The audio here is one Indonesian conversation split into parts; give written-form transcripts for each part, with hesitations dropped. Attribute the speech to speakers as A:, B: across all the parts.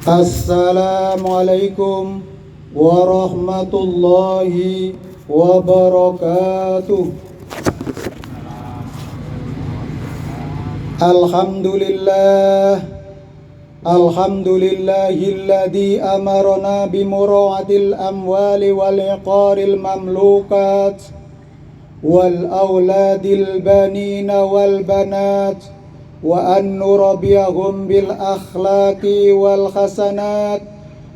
A: Assalamualaikum warahmatullahi wabarakatuh. Alhamdulillahilladzi amarna bimura'atil amwali wal iqaril mamlukat wal auladil banina wal banat wa an nurabbiyahum bil akhlaqi wal hasanat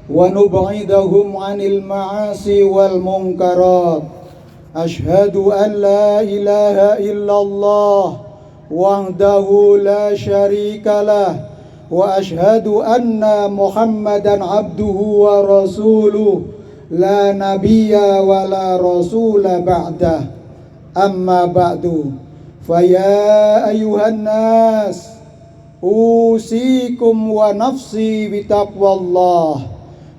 A: wa nub'idahum 'anil ma'asi wal munkarat. Asyhadu an la ilaha illallah wahdahu la syarikalah wa asyhadu anna Muhammadan abduhu wa rasuluh la nabiyya wa la rasula ba'dah. Amma ba'du. Faya ayuhan nas usikum wa nafsi bitaqwallah.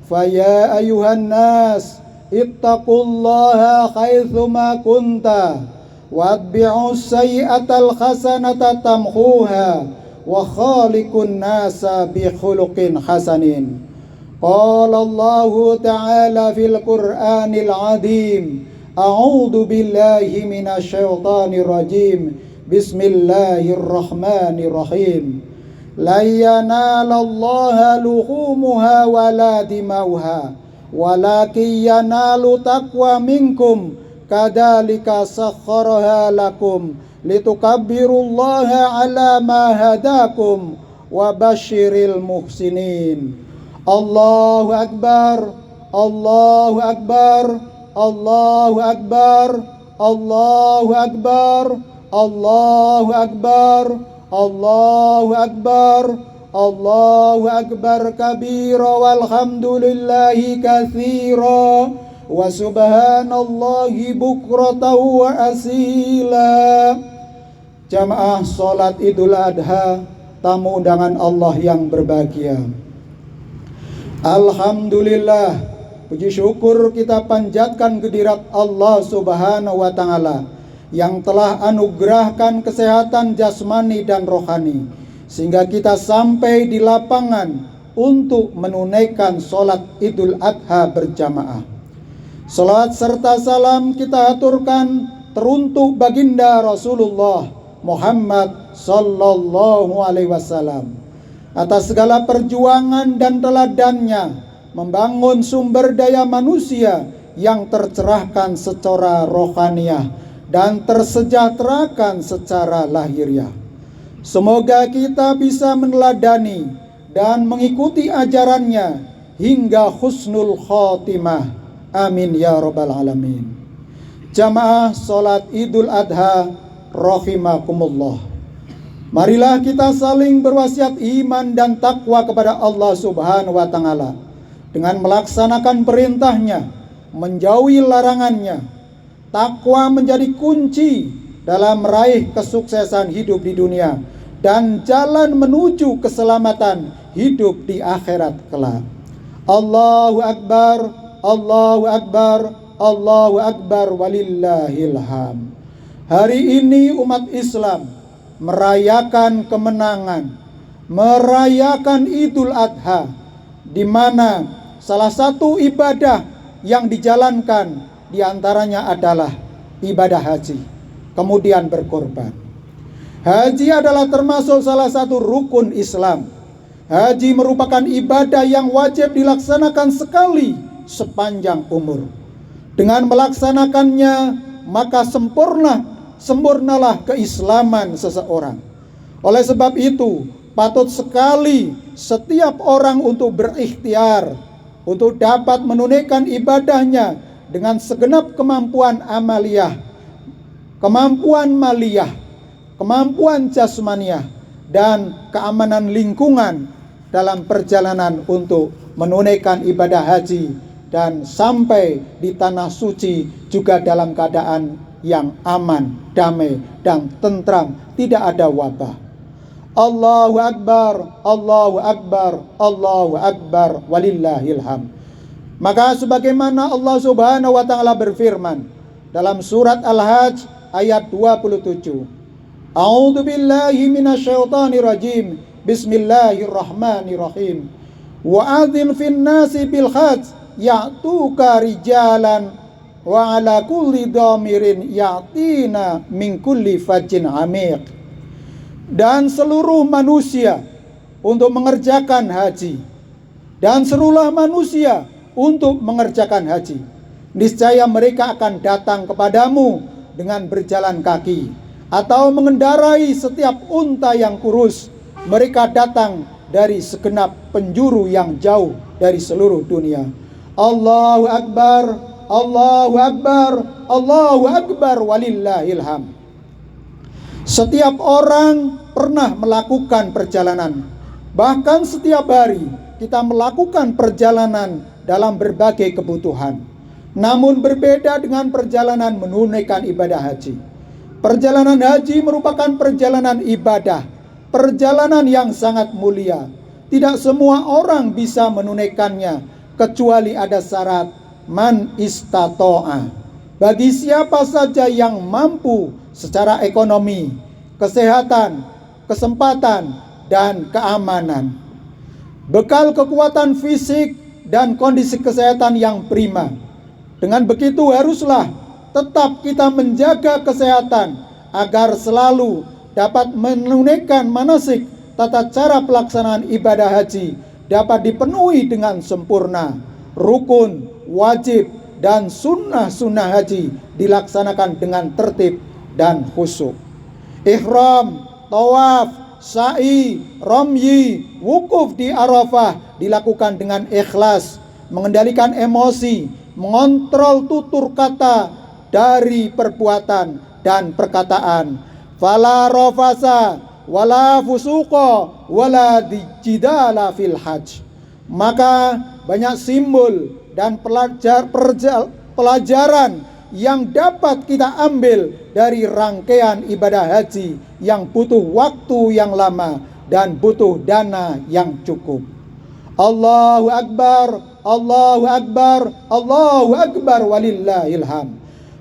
A: Faya ayuhan nas ittaqullaha haitsuma kunta watbi'us sayyi'atal hasanata tamhuha wa khaliqun nasa bi khuluqin hasanin. Qala Allahu ta'ala fil Qur'anil 'azim. A'udzu billahi minasyaitonir rajim. Bismillahirrahmanirrahim. La yanalallaha luhumuha wala dimauha walakin yanalu taqwa minkum kadzalika sakhkharaha lakum litukabbirullaha ala ma hadakum wa basyiril muhsinin. Allahu akbar, Allahu akbar, Allahu akbar, Allahu akbar, Allahu akbar, Allahu akbar, Allahu akbar kabira walhamdulillahi katsira wa subhanallahi bukratan wa asila. Jamaah salat Idul Adha, tamu undangan Allah yang berbahagia. Alhamdulillah, puji syukur kita panjatkan kehadirat Allah Subhanahu wa Ta'ala yang telah anugerahkan kesehatan jasmani dan rohani sehingga kita sampai di lapangan untuk menunaikan sholat Idul Adha berjamaah. Salawat serta salam kita aturkan teruntuk baginda Rasulullah Muhammad sallallahu alaihi wasallam atas segala perjuangan dan teladannya membangun sumber daya manusia yang tercerahkan secara rohaniah dan tersejahterakan secara lahiriah. Semoga kita bisa meneladani dan mengikuti ajarannya hingga husnul khotimah. Amin ya rabbal alamin. Jamaah salat Idul Adha rahimakumullah. Marilah kita saling berwasiat iman dan takwa kepada Allah Subhanahu wa Ta'ala dengan melaksanakan perintahnya, menjauhi larangannya. Takwa menjadi kunci dalam meraih kesuksesan hidup di dunia dan jalan menuju keselamatan hidup di akhirat kelak. Allahu akbar, Allahu akbar, Allahu akbar walillahil hamd. Hari ini umat Islam merayakan kemenangan, merayakan Idul Adha, di mana salah satu ibadah yang dijalankan diantaranya adalah ibadah haji, kemudian berkorban. Haji adalah termasuk salah satu rukun Islam. Haji merupakan ibadah yang wajib dilaksanakan sekali sepanjang umur. Dengan melaksanakannya, maka sempurnalah keislaman seseorang. Oleh sebab itu, patut sekali setiap orang untuk berikhtiar untuk dapat menunaikan ibadahnya dengan segenap kemampuan amaliyah, kemampuan maliyah, kemampuan jasmaniah, dan keamanan lingkungan dalam perjalanan untuk menunaikan ibadah haji dan sampai di tanah suci juga dalam keadaan yang aman, damai, dan tentram, tidak ada wabah. Allahu akbar, Allahu akbar, Allahu akbar walillahil hamd. Maka sebagaimana Allah Subhanahu wa Ta'ala berfirman dalam surat Al-Hajj ayat 27. A'udzu billahi minasyaitonir rajim. Bismillahirrahmanirrahim. Wa adzin fin nasi bil hajj ya'tuka rijalan wa ala kulli dhamirin ya'tina min kulli fajjin amiq. Dan seluruh manusia untuk mengerjakan haji, dan seluruh manusia untuk mengerjakan haji. Niscaya mereka akan datang kepadamu dengan berjalan kaki atau mengendarai setiap unta yang kurus. Mereka datang dari segenap penjuru yang jauh dari seluruh dunia. Allahu Akbar, Allahu Akbar, Allahu Akbar, walillahil hamd. Setiap orang pernah melakukan perjalanan. Bahkan setiap hari kita melakukan perjalanan dalam berbagai kebutuhan. Namun berbeda dengan perjalanan menunaikan ibadah haji. Perjalanan haji merupakan perjalanan ibadah, perjalanan yang sangat mulia. Tidak semua orang bisa menunaikannya kecuali ada syarat man istato'a. Bagi siapa saja yang mampu secara ekonomi, kesehatan, kesempatan, dan keamanan. Bekal kekuatan fisik dan kondisi kesehatan yang prima. Dengan begitu haruslah tetap kita menjaga kesehatan agar selalu dapat menunaikan manasik tata cara pelaksanaan ibadah haji dapat dipenuhi dengan sempurna. Rukun, wajib, dan sunnah-sunnah haji dilaksanakan dengan tertib dan khusyuk. Ihram, tawaf, sa'i, ramyi, wukuf di Arafah dilakukan dengan ikhlas, mengendalikan emosi, mengontrol tutur kata dari perbuatan dan perkataan. Fala rafasa wala fusuqa wala jidala fil hajj. Maka banyak simbol dan pelajaran yang dapat kita ambil dari rangkaian ibadah haji yang butuh waktu yang lama dan butuh dana yang cukup. Allahu Akbar, Allahu Akbar, Allahu Akbar, walillahil hamd.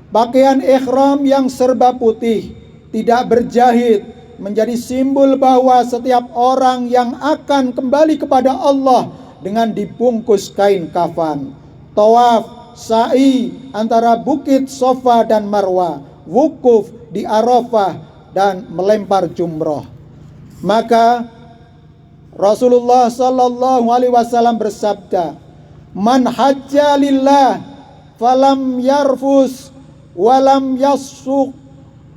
A: Pakaian ihram yang serba putih, tidak berjahit, menjadi simbol bahwa setiap orang yang akan kembali kepada Allah dengan dibungkus kain kafan. Tawaf, sa'i antara bukit Safa dan Marwah, wukuf di Arafah, dan melempar jumroh. Maka Rasulullah sallallahu alaihi wasallam bersabda, "Man hajja lillah falam yarfus walam yassuq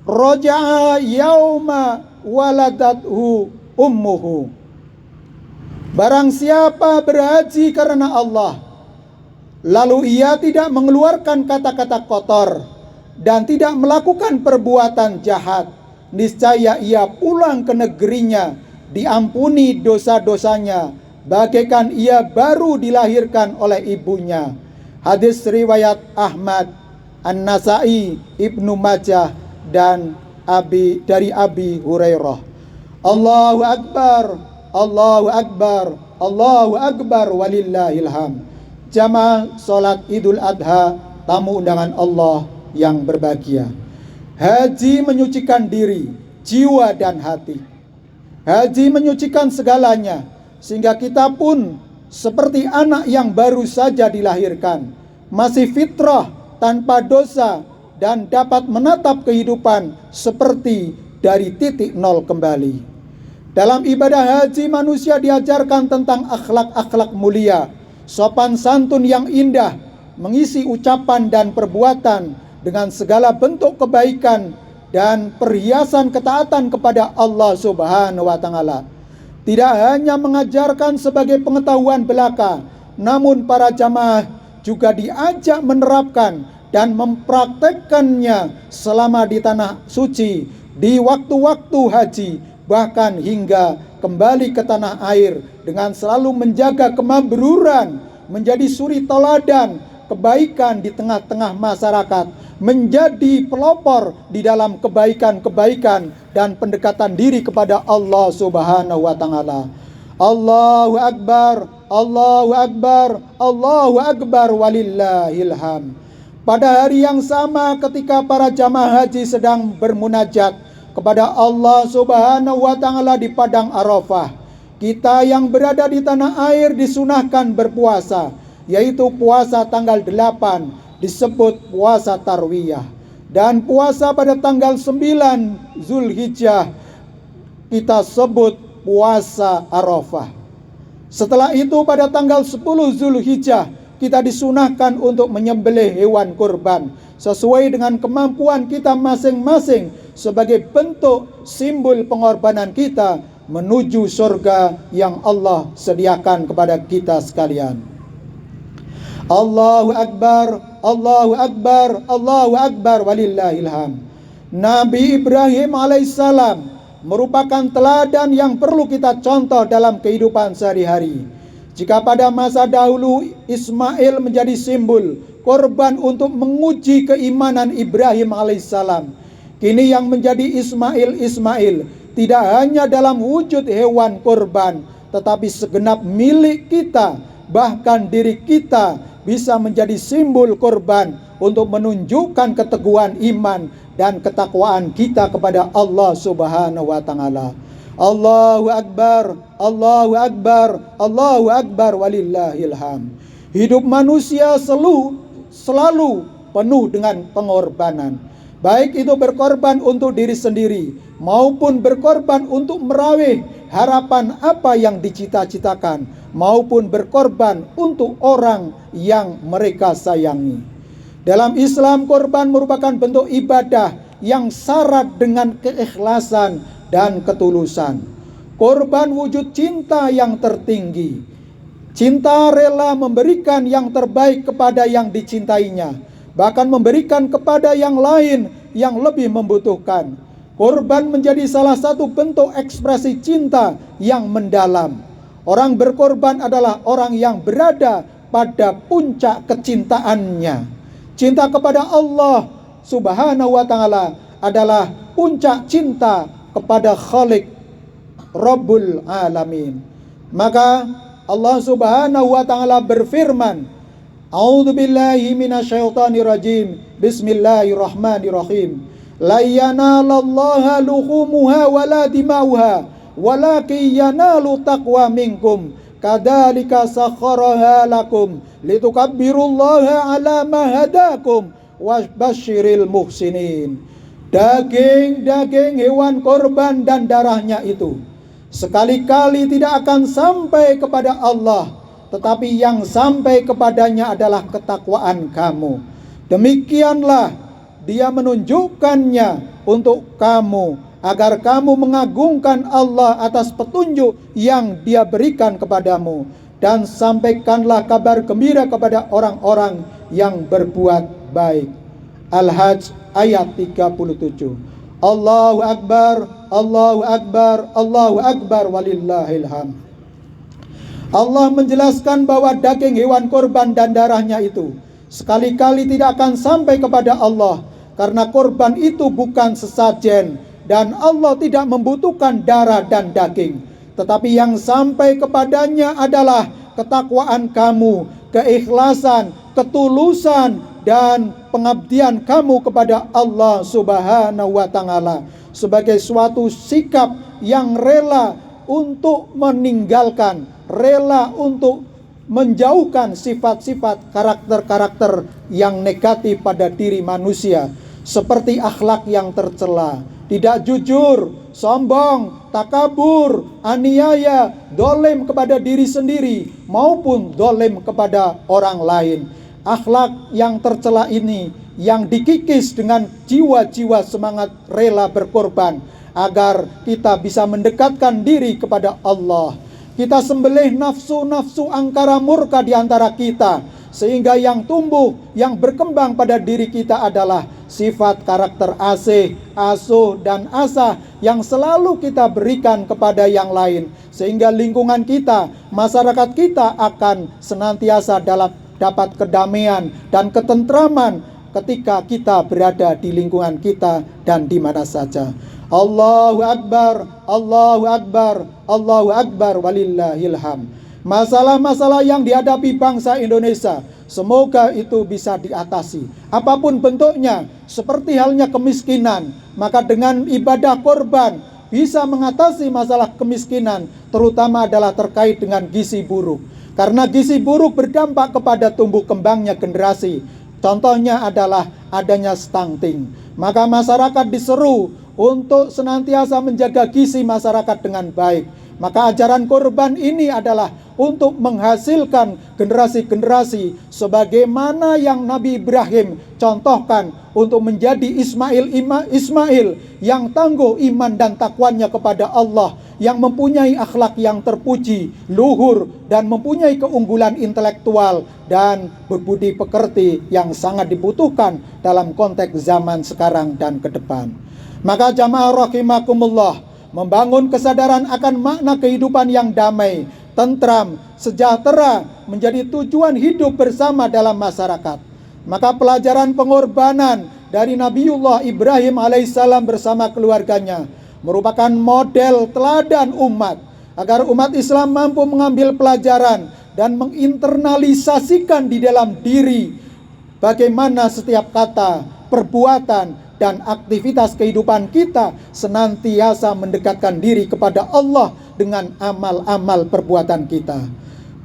A: raja'a yauma waladathu ummuhu." Barang siapa berhaji karena Allah, lalu ia tidak mengeluarkan kata-kata kotor dan tidak melakukan perbuatan jahat, niscaya ia pulang ke negerinya diampuni dosa-dosanya bagaikan ia baru dilahirkan oleh ibunya. Hadis riwayat Ahmad, An-Nasai, Ibnu Majah, dan dari Abi Hurairah. Allahu Akbar, Allahu Akbar, Allahu Akbar, walillahil hamd. Jamaah salat Idul Adha, tamu undangan Allah yang berbahagia. Haji menyucikan diri, jiwa, dan hati. Haji menyucikan segalanya, sehingga kita pun seperti anak yang baru saja dilahirkan, masih fitrah, tanpa dosa, dan dapat menatap kehidupan seperti dari titik nol kembali. Dalam ibadah haji, manusia diajarkan tentang akhlak-akhlak mulia, sopan santun yang indah, mengisi ucapan dan perbuatan dengan segala bentuk kebaikan dan perhiasan ketaatan kepada Allah Subhanahu wa Ta'ala. Tidak hanya mengajarkan sebagai pengetahuan belaka, namun para jamaah juga diajak menerapkan dan mempraktekkannya selama di tanah suci, di waktu-waktu haji, bahkan hingga kembali ke tanah air dengan selalu menjaga kemabruran, menjadi suri teladan kebaikan di tengah-tengah masyarakat, menjadi pelopor di dalam kebaikan-kebaikan dan pendekatan diri kepada Allah Subhanahu wa Ta'ala. Allahu Akbar, Allahu Akbar, Allahu Akbar, walillahil hamd. Pada hari yang sama ketika para jamaah haji sedang bermunajat kepada Allah Subhanahu wa Ta'ala di padang Arafah, kita yang berada di tanah air disunahkan berpuasa, yaitu puasa tanggal 8 disebut puasa Tarwiyah, dan puasa pada tanggal 9 Zulhijjah kita sebut puasa Arafah. Setelah itu pada tanggal 10 Zulhijjah kita disunahkan untuk menyembelih hewan kurban sesuai dengan kemampuan kita masing-masing sebagai bentuk simbol pengorbanan kita menuju surga yang Allah sediakan kepada kita sekalian. Allahu Akbar, Allahu Akbar, Allahu Akbar, walillahil hamd. Nabi Ibrahim alaihissalam merupakan teladan yang perlu kita contoh dalam kehidupan sehari-hari. Jika pada masa dahulu Ismail menjadi simbol korban untuk menguji keimanan Ibrahim alaihissalam, kini yang menjadi Ismail tidak hanya dalam wujud hewan korban, tetapi segenap milik kita, bahkan diri kita bisa menjadi simbol korban untuk menunjukkan keteguhan iman dan ketakwaan kita kepada Allah Subhanahu wa taala. Allahu Akbar, Allahu Akbar, Allahu Akbar, walillahil hamd. Hidup manusia selalu penuh dengan pengorbanan. Baik itu berkorban untuk diri sendiri maupun berkorban untuk meraih harapan apa yang dicita-citakan, maupun berkorban untuk orang yang mereka sayangi. Dalam Islam, korban merupakan bentuk ibadah yang syarat dengan keikhlasan dan ketulusan. Korban wujud cinta yang tertinggi. Cinta rela memberikan yang terbaik kepada yang dicintainya, bahkan memberikan kepada yang lain yang lebih membutuhkan. Korban menjadi salah satu bentuk ekspresi cinta yang mendalam. Orang berkorban adalah orang yang berada pada puncak kecintaannya. Cinta kepada Allah Subhanahu wa taala adalah puncak cinta kepada Khalik Rabbul Alamin. Maka Allah Subhanahu wa taala berfirman, A'udzu billahi minasyaitonir rajim. Bismillahirrahmanirrahim. La yanalallaha luhumuha wala dimauha walakin yanalu taqwa minkum. Kadzalika sakhkharaha lakum litukabbirullaha ala ma hadakum wabasyiril muhsinin. Daging hewan korban dan darahnya itu sekali-kali tidak akan sampai kepada Allah, tetapi yang sampai kepadanya adalah ketakwaan kamu. Demikianlah Dia menunjukkannya untuk kamu, agar kamu mengagungkan Allah atas petunjuk yang Dia berikan kepadamu, dan sampaikanlah kabar gembira kepada orang-orang yang berbuat baik. Al-Hajj ayat 37. Allahu Akbar, Allahu Akbar, Allahu Akbar, walillahil hamd. Allah menjelaskan bahwa daging hewan korban dan darahnya itu sekali-kali tidak akan sampai kepada Allah, karena korban itu bukan sesajen dan Allah tidak membutuhkan darah dan daging. Tetapi yang sampai kepadanya adalah ketakwaan kamu, keikhlasan, ketulusan, dan pengabdian kamu kepada Allah Subhanahu wa taala sebagai suatu sikap yang rela untuk meninggalkan, rela untuk menjauhkan sifat-sifat karakter-karakter yang negatif pada diri manusia, seperti akhlak yang tercela, tidak jujur, sombong, takabur, aniaya, dolim kepada diri sendiri maupun dolim kepada orang lain. Akhlak yang tercela ini yang dikikis dengan jiwa-jiwa semangat rela berkorban agar kita bisa mendekatkan diri kepada Allah. Kita sembelih nafsu-nafsu angkara murka di antara kita, sehingga yang tumbuh, yang berkembang pada diri kita adalah sifat karakter asih, asuh, dan asah yang selalu kita berikan kepada yang lain, sehingga lingkungan kita, masyarakat kita akan senantiasa dapat kedamaian dan ketentraman ketika kita berada di lingkungan kita dan di mana saja. Allahu Akbar, Allahu Akbar, Allahu Akbar, walillahil hamd. Masalah-masalah yang dihadapi bangsa Indonesia, semoga itu bisa diatasi. Apapun bentuknya, seperti halnya kemiskinan, maka dengan ibadah korban, bisa mengatasi masalah kemiskinan, terutama adalah terkait dengan gizi buruk. Karena gizi buruk berdampak kepada tumbuh kembangnya generasi. Contohnya adalah adanya stunting. Maka masyarakat diseru untuk senantiasa menjaga gizi masyarakat dengan baik. Maka ajaran kurban ini adalah untuk menghasilkan generasi-generasi sebagaimana yang Nabi Ibrahim contohkan untuk menjadi Ismail yang tangguh iman dan takwanya kepada Allah, yang mempunyai akhlak yang terpuji, luhur, dan mempunyai keunggulan intelektual dan berbudi pekerti yang sangat dibutuhkan dalam konteks zaman sekarang dan ke depan. Maka jamaah rahimakumullah, membangun kesadaran akan makna kehidupan yang damai, tentram, sejahtera menjadi tujuan hidup bersama dalam masyarakat. Maka pelajaran pengorbanan dari Nabiullah Ibrahim alaihissalam bersama keluarganya merupakan model teladan umat, agar umat Islam mampu mengambil pelajaran dan menginternalisasikan di dalam diri bagaimana setiap kata, perbuatan, dan aktivitas kehidupan kita senantiasa mendekatkan diri kepada Allah dengan amal-amal perbuatan kita.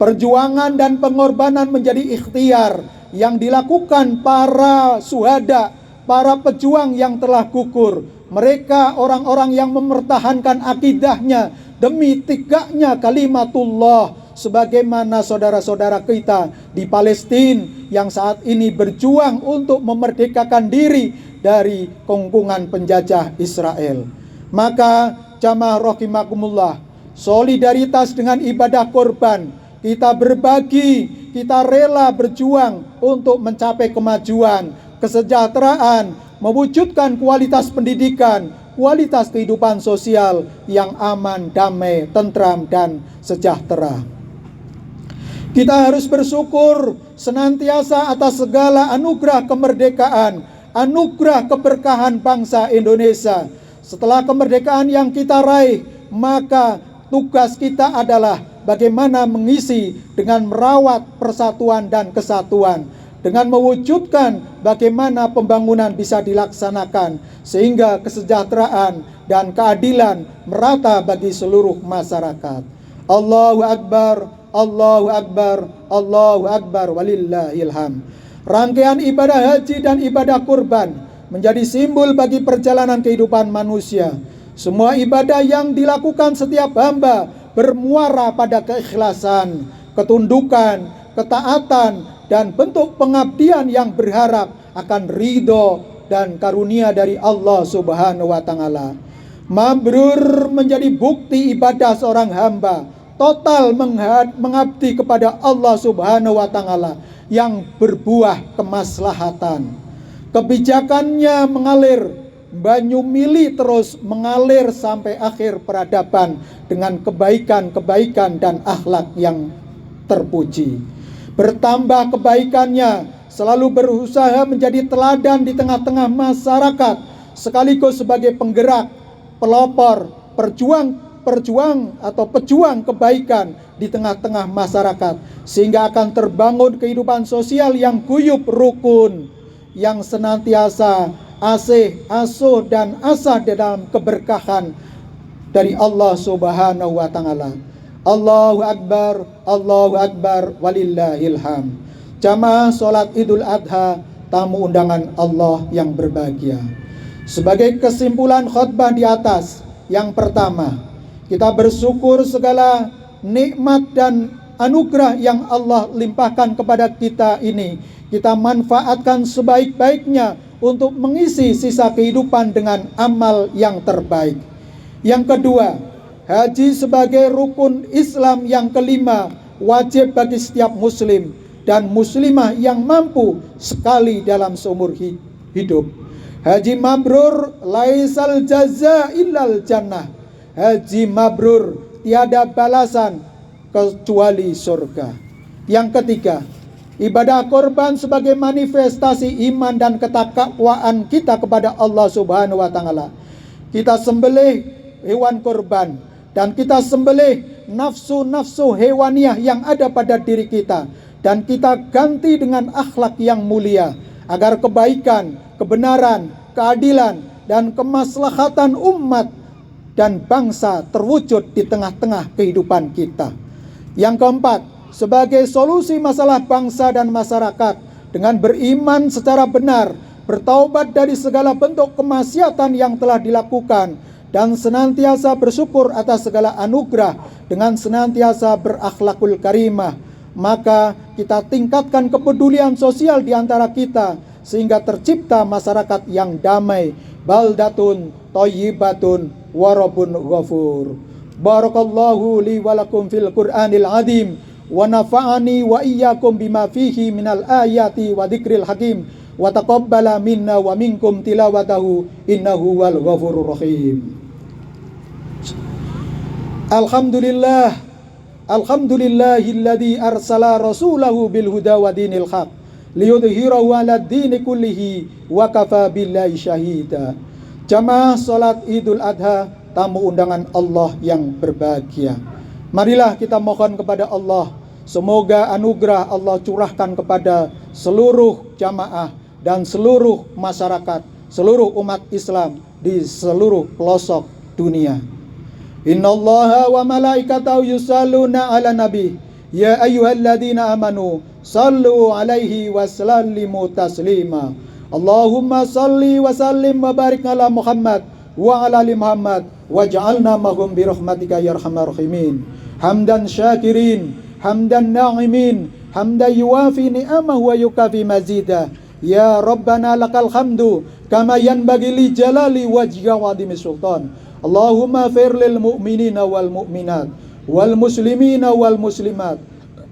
A: Perjuangan dan pengorbanan menjadi ikhtiar yang dilakukan para syuhada, para pejuang yang telah gugur. Mereka orang-orang yang mempertahankan akidahnya demi tegaknya kalimatullah, sebagaimana saudara-saudara kita di Palestina yang saat ini berjuang untuk memerdekakan diri dari kungkungan penjajah Israel. Maka jamaah rahimakumullah, solidaritas dengan ibadah korban, kita berbagi, kita rela berjuang untuk mencapai kemajuan, kesejahteraan, mewujudkan kualitas pendidikan, kualitas kehidupan sosial yang aman, damai, tentram, dan sejahtera. Kita harus bersyukur senantiasa atas segala anugerah kemerdekaan, anugerah keberkahan bangsa Indonesia. Setelah kemerdekaan yang kita raih, maka tugas kita adalah bagaimana mengisi dengan merawat persatuan dan kesatuan, dengan mewujudkan bagaimana pembangunan bisa dilaksanakan sehingga kesejahteraan dan keadilan merata bagi seluruh masyarakat. Allahu Akbar, Allahu Akbar, Allahu Akbar, walillahil hamd. Rangkaian ibadah haji dan ibadah kurban menjadi simbol bagi perjalanan kehidupan manusia. Semua ibadah yang dilakukan setiap hamba bermuara pada keikhlasan, ketundukan, ketaatan, dan bentuk pengabdian yang berharap akan ridho dan karunia dari Allah Subhanahu wa Ta'ala. Mabrur menjadi bukti ibadah seorang hamba total mengabdi kepada Allah Subhanahu wa Ta'ala yang berbuah kemaslahatan. Kebijakannya mengalir, banyu mili terus mengalir sampai akhir peradaban dengan kebaikan-kebaikan dan akhlak yang terpuji. Bertambah kebaikannya, selalu berusaha menjadi teladan di tengah-tengah masyarakat, sekaligus sebagai penggerak, pelopor, pejuang kebaikan di tengah-tengah masyarakat, sehingga akan terbangun kehidupan sosial yang guyup rukun, yang senantiasa asuh dan asah dalam keberkahan dari Allah Subhanahu wa Ta'ala. Allahu Akbar, Allahu Akbar, walillahil hamd. Jamaah salat Idul Adha, tamu undangan Allah yang berbahagia. Sebagai kesimpulan khutbah di atas, yang pertama, kita bersyukur segala nikmat dan anugerah yang Allah limpahkan kepada kita ini. Kita manfaatkan sebaik-baiknya untuk mengisi sisa kehidupan dengan amal yang terbaik. Yang kedua, haji sebagai rukun Islam yang kelima, wajib bagi setiap muslim dan muslimah yang mampu sekali dalam seumur hidup. Haji mabrur laisal jaza illal jannah. Haji mabrur tiada balasan kecuali surga. Yang ketiga, ibadah korban sebagai manifestasi iman dan ketakwaan kita kepada Allah Subhanahu wa Ta'ala. Kita sembelih hewan korban dan kita sembelih nafsu-nafsu hewaniah yang ada pada diri kita, dan kita ganti dengan akhlak yang mulia, agar kebaikan, kebenaran, keadilan, dan kemaslahatan umat dan bangsa terwujud di tengah-tengah kehidupan kita. Yang keempat, sebagai solusi masalah bangsa dan masyarakat dengan beriman secara benar, bertaubat dari segala bentuk kemaksiatan yang telah dilakukan, dan senantiasa bersyukur atas segala anugerah dengan senantiasa berakhlakul karimah. Maka kita tingkatkan kepedulian sosial di antara kita sehingga tercipta masyarakat yang damai. Baldatun thayyibatun wa rabbun ghafur. Barakallahu li wa lakum fil Qur'anil azim wa nafa'ani wa iyyakum bima fihi minal ayati wa dzikril hakim wa taqabbala minna wa minkum tilawatahu innahu wal ghafurur rahim. Alhamdulillahilladzi arsala rasulahu bil huda wa dinil haq liyudhhirahu 'ala dini kullihi wa kafa billahi syahida. Jamaah salat Idul Adha, tamu undangan Allah yang berbahagia. Marilah kita mohon kepada Allah, semoga anugerah Allah curahkan kepada seluruh jamaah dan seluruh masyarakat, seluruh umat Islam di seluruh pelosok dunia. Innallaha wa malaikatahu yusalluna 'alan nabi ya ayyuhalladzina amanu sallu 'alaihi wa sallimu taslima. Allahumma salli wa sallim wa barik ala Muhammad wa ala ali Muhammad waj'alna mahum bi rahmatika ya arhamar rahimin. Hamdan syakirin, hamdan na'imin, hamdan yuwafi ni'amahu wa yukafi mazidah. Ya Rabbana lakal hamdu kama yanbaghi li jalali wajhika wa 'azimi sultan. Allahumma fir lil mu'minina wal mu'minat wal muslimina wal muslimat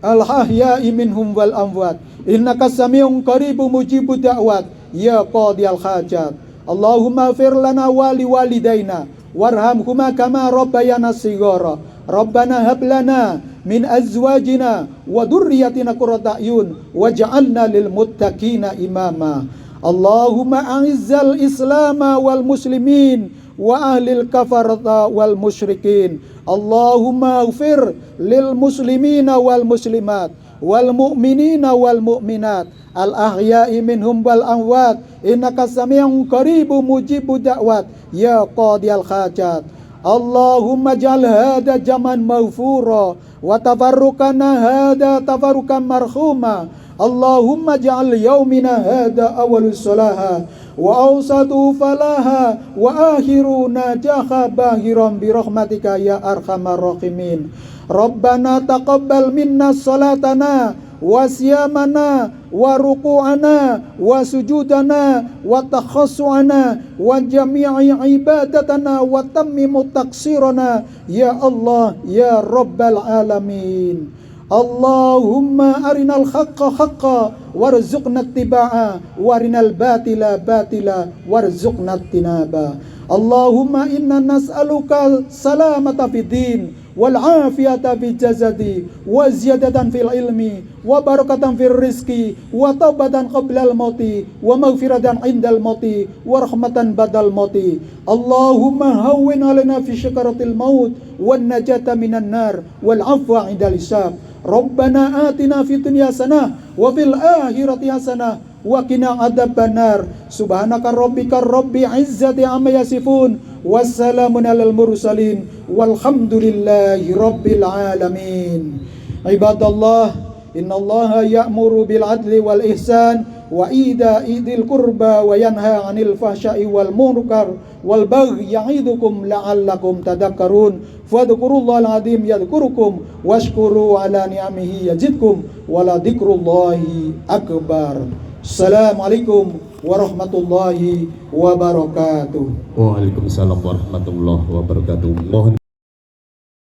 A: al ahya'i minhum wal amwat innaka sami'un qaribun mujibud da'wat ya qadiyal hajat. Allahumma fir lana wa li walidaina warhamhuma kama rabbayana shighara. Rabbana hab lana min azwajina wa dhurriyyatina qurrata a'yun waj'alna lil muttaqina imama. Allahumma a'izzal islama wal muslimin wa ahlil kafarata wal musyrikin. Allahumma ighfir lil muslimina wal muslimat wal mu'minina wal mu'minat al ahya'i minhum wal amwat innaka sami'un qaribun mujibud da'wat ya qadiyal hajat. Allahumma ja'al hada jaman maghfura wa tafarruqana hada tafarruqan marhuma. Allahumma ja'al yaumina hada awalus salaha wa awsatu falaha wa akhiru najaha bahiran bi rahmatika ya arhamar rahimin. Rabbana taqabbal minna salatana wa siyamana wa ruku'ana wa sujudana wa takhassu'ana wa jami'i ibadatana wa tammimu taksirana ya Allah ya Rabbal alamin. Allahumma arinal haqqa haqqa warzuqna ittiba'a warinal batila batila warzuqna tinaba. Allahumma inna nas'aluka salamata fid din wal afiyata fil jasadi wa ziyadatan fil ilmi wa barakatan fil rizqi wa taubatan qablal mauti wa maghfiratan indal mauti wa rahmatan badal mauti. Allahumma hawwin alaina fi syakaratil maut wan najata minan nar wal afwa indal hisab. Rabbana atina fid dunya hasanah wa fil akhirati hasanah wa qina adzabannar. Subhanaka rabbika rabbil izzati amma yasifun wassalamun alal mursalin walhamdulillahi rabbil alamin. Ibadallah, innallaha ya'muru bil adli wal ihsan wa ida'i dzil qurba wa yanha 'anil fahsya'i wal munkar wal baghi ya'idukum la'allakum tadhakkarun. Fadhkurullahal azim yadhkurukum washkuru 'ala ni'amihi yazidkum wa la dzikrullahi akbar. Assalamualaikum warahmatullahi wabarakatuh.
B: Waalaikumsalam warahmatullahi wabarakatuh. Mohon